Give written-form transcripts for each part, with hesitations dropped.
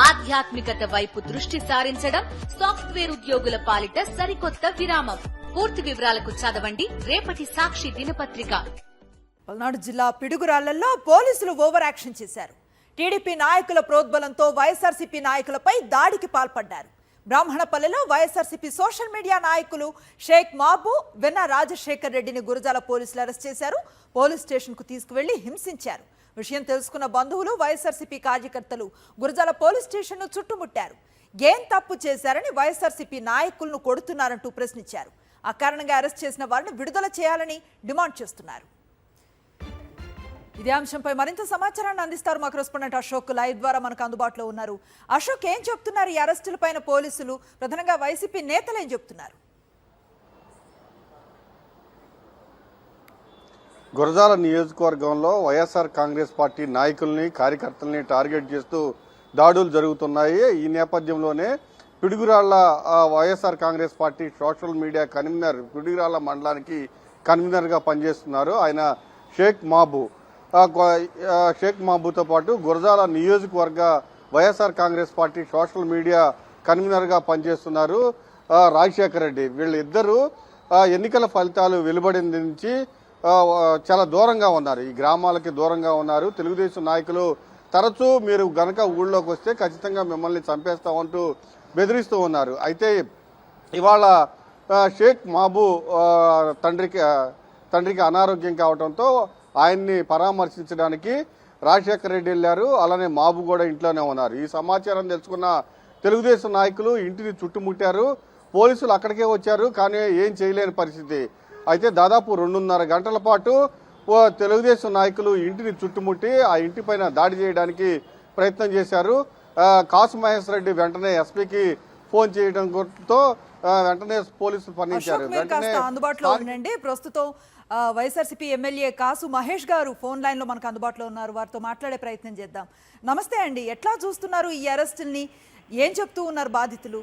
ఆధ్యాత్మికత వైపు దృష్టి సారించడం సాఫ్ట్వేర్ ఉద్యోగుల పాలిట సరికొత్త విరామం. పూర్తి వివరాలకు చదవండి రేపటి సాక్షి దినపత్రిక. పల్నాడు జిల్లా పిడుగురాళ్లలో పోలీసులు ఓవర్ యాక్షన్ చేశారు. టీడీపీ నాయకుల ప్రోద్బలంతో వైఎస్ఆర్సీపీ నాయకులపై దాడికి పాల్పడ్డారు. బ్రాహ్మణపల్లెలో వైఎస్ఆర్సీపీ సోషల్ మీడియా నాయకులు షేక్ మాబు, వెన్న రాజశేఖర్ రెడ్డిని గురజాల పోలీసులు అరెస్ట్ చేశారు. పోలీస్ స్టేషన్ కు తీసుకువెళ్లి హింసించారు. విషయం తెలుసుకున్న బంధువులు, వైఎస్ఆర్సీపీ కార్యకర్తలు గురజాల పోలీస్ స్టేషన్ ను చుట్టుముట్టారు. ఏం తప్పు చేశారని వైఎస్ఆర్సీపీ నాయకులను కొడుతున్నారంటూ ప్రశ్నించారు. అకారణంగా అరెస్ట్ చేసిన వారిని విడుదల చేయాలని డిమాండ్ చేస్తున్నారు. ఇదే అంశంపై మరింత సమాచారాన్ని అందిస్తారు మా కరెస్పాండెంట్ అశోక్. లైవ్ ద్వారా మనకు అందుబాటులో ఉన్నారు. అశోక్, ఏం చెప్తున్నారు ఈ అరెస్టుల పైన పోలీసులు? ప్రధానంగా వైసీపీ నేతలు ఏం చెప్తున్నారు? గురజాల నియోజకవర్గంలో వైఎస్ఆర్ కాంగ్రెస్ పార్టీ నాయకుల్ని, కార్యకర్తల్ని టార్గెట్ చేస్తూ దాడులు జరుగుతున్నాయి. ఈ నేపథ్యంలోనే Piduguralla YSR Congress party social media convener, Piduguralla మండలానికి కన్వీనర్గా పనిచేస్తున్నారు. ఆయన షేక్ మాబు. షేక్ మహబూబ్తో పాటు గురజాల నియోజకవర్గ YSR Congress party social media కన్వీనర్గా పనిచేస్తున్నారు రాజశేఖర్ రెడ్డి. వీళ్ళిద్దరూ ఎన్నికల ఫలితాలు వెలువడిన నుంచి చాలా దూరంగా ఉన్నారు, ఈ గ్రామాలకి దూరంగా ఉన్నారు. తెలుగుదేశం నాయకులు తరచూ మీరు గనక ఊళ్ళోకి వస్తే ఖచ్చితంగా మిమ్మల్ని చంపేస్తామంటూ బెదిరిస్తూ ఉన్నారు. అయితే ఇవాళ షేక్ మహబూ తండ్రికి అనారోగ్యం కావడంతో ఆయన్ని పరామర్శించడానికి రాజశేఖర్ రెడ్డి వెళ్లారు. అలానే మాబు కూడా ఇంట్లోనే ఉన్నారు. ఈ సమాచారం తెలుసుకున్న తెలుగుదేశం నాయకులు ఇంటిని చుట్టుముట్టారు. పోలీసులు అక్కడికే వచ్చారు, కానీ ఏం చేయలేని పరిస్థితి. అయితే దాదాపు 2.5 గంటల పాటు తెలుగుదేశం నాయకులు ఇంటిని చుట్టుముట్టి ఆ ఇంటిపైన దాడి చేయడానికి ప్రయత్నం చేశారు. కాసు మహేశ్వర రెడ్డి వెంటనే ఎస్పీకి ఫోన్ చేయడంతో వెంటనే పోలీసులు స్పందించారు. అందుబాటులో ఉండండి. ప్రస్తుతం వైఎస్ఆర్సీపీ ఎమ్మెల్యే కాసు మహేష్ గారు ఫోన్ లైన్ లో మనకు అందుబాటులో ఉన్నారు. వారితో మాట్లాడే ప్రయత్నం చేద్దాం. నమస్తే అండి, ఎట్లా చూస్తున్నారు ఈ అరెస్టుల్ని? ఏం చెప్తూ ఉన్నారు బాధితులు?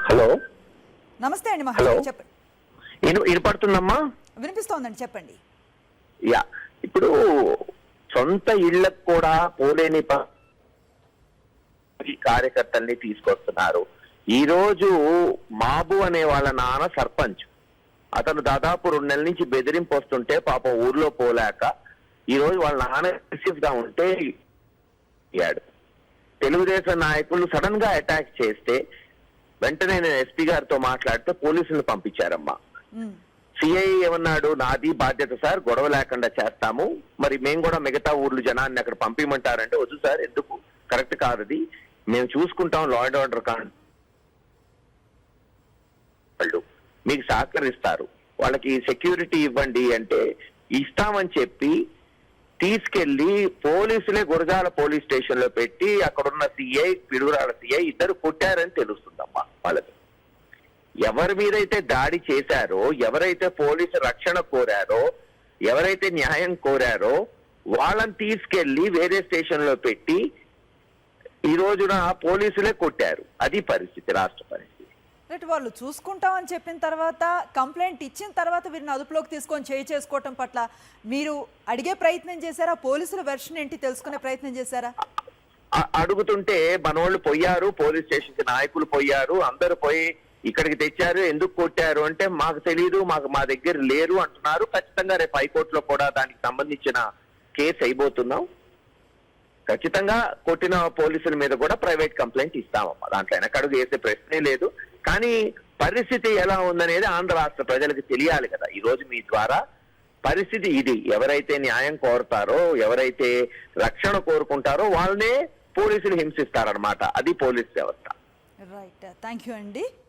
హలో, నమస్తే అండి మహేష్ గారు, చెప్పండి. వినపడుతుందమ్మా? వినిపిస్తోందండి, చెప్పండి. యా, ఇప్పుడు సొంత ఇళ్లకు కూడా పోలేని కార్యకర్తల్ని తీసుకొస్తున్నారు. ఈ రోజు మాబు అనే వాళ్ళ నాన్న సర్పంచ్. అతను దాదాపు 2 నెలల నుంచి బెదిరింపు వస్తుంటే పాపం ఊర్లో పోలేక ఈ రోజు వాళ్ళ నాన్న రిసీవ్ గా ఉంటే తెలుగుదేశం నాయకులు సడన్ గా అటాక్ చేస్తే వెంటనే నేను ఎస్పీ గారితో మాట్లాడితే పోలీసులను పంపించారమ్మా. సిఐ ఏమన్నాడు, నాది బాధ్యత సార్, గొడవ లేకుండా చేస్తాము, మరి మేము కూడా మిగతా ఊర్లు జనాన్ని అక్కడ పంపించమంటారంటే వద్దు సార్, ఎందుకు, కరెక్ట్ కాదు, అది మేము చూసుకుంటాం, లా అండ్ ఆర్డర్ కాదు, మీకు సహకరిస్తారు, వాళ్ళకి సెక్యూరిటీ ఇవ్వండి అంటే ఇస్తామని చెప్పి తీసుకెళ్లి పోలీసులే గురజాల పోలీస్ స్టేషన్ లో పెట్టి అక్కడున్న సిఐ, పిడుగురాల సిఐ ఇద్దరు కొట్టారని తెలుస్తుందమ్మా. వాళ్ళకి ఎవరి మీదైతే దాడి చేశారో, ఎవరైతే పోలీసు రక్షణ కోరారో, ఎవరైతే న్యాయం కోరారో వాళ్ళని తీసుకెళ్లి వేరే స్టేషన్ లో పెట్టి ఈ రోజున పోలీసులే కొట్టారు. అది పరిస్థితి, రాష్ట్ర పరిస్థితి. వాళ్ళు చూసుకుంటామని చెప్పిన తర్వాత, కంప్లైంట్ ఇచ్చిన తర్వాత వీరిని అదుపులోకి తీసుకొని చేసుకోవటం పట్ల మీరు అడిగే ప్రయత్నం చేశారా? పోలీసుల వెర్షన్ ఏంటి తెలుసుకునే ప్రయత్నం చేశారా? అడుగుతుంటే మనోళ్ళు పోయారు, పోలీస్ స్టేషన్ కి నాయకులు పోయారు, అందరూ పోయి ఇక్కడికి తెచ్చారు, ఎందుకు కొట్టారు అంటే మాకు తెలియదు, మా దగ్గర లేరు అంటున్నారు. ఖచ్చితంగా రేపు హైకోర్టులో కూడా దానికి సంబంధించిన కేసు అయిపోతున్నాం. ఖచ్చితంగా కొట్టిన పోలీసుల మీద కూడా ప్రైవేట్ కంప్లైంట్ ఇస్తామమ్మా. దాంట్లో వెనకడుగు వేసే ప్రశ్నే లేదు. కానీ పరిస్థితి ఎలా ఉందనేది ఆంధ్ర రాష్ట్ర ప్రజలకు తెలియాలి కదా. ఈ రోజు మీ ద్వారా పరిస్థితి ఇది. ఎవరైతే న్యాయం కోరుతారో, ఎవరైతే రక్షణ కోరుకుంటారో వాళ్ళనే పోలీసులు హింసిస్తారనమాట. అది పోలీస్ వ్యవస్థ. రైట్, థ్యాంక్ యూ అండి.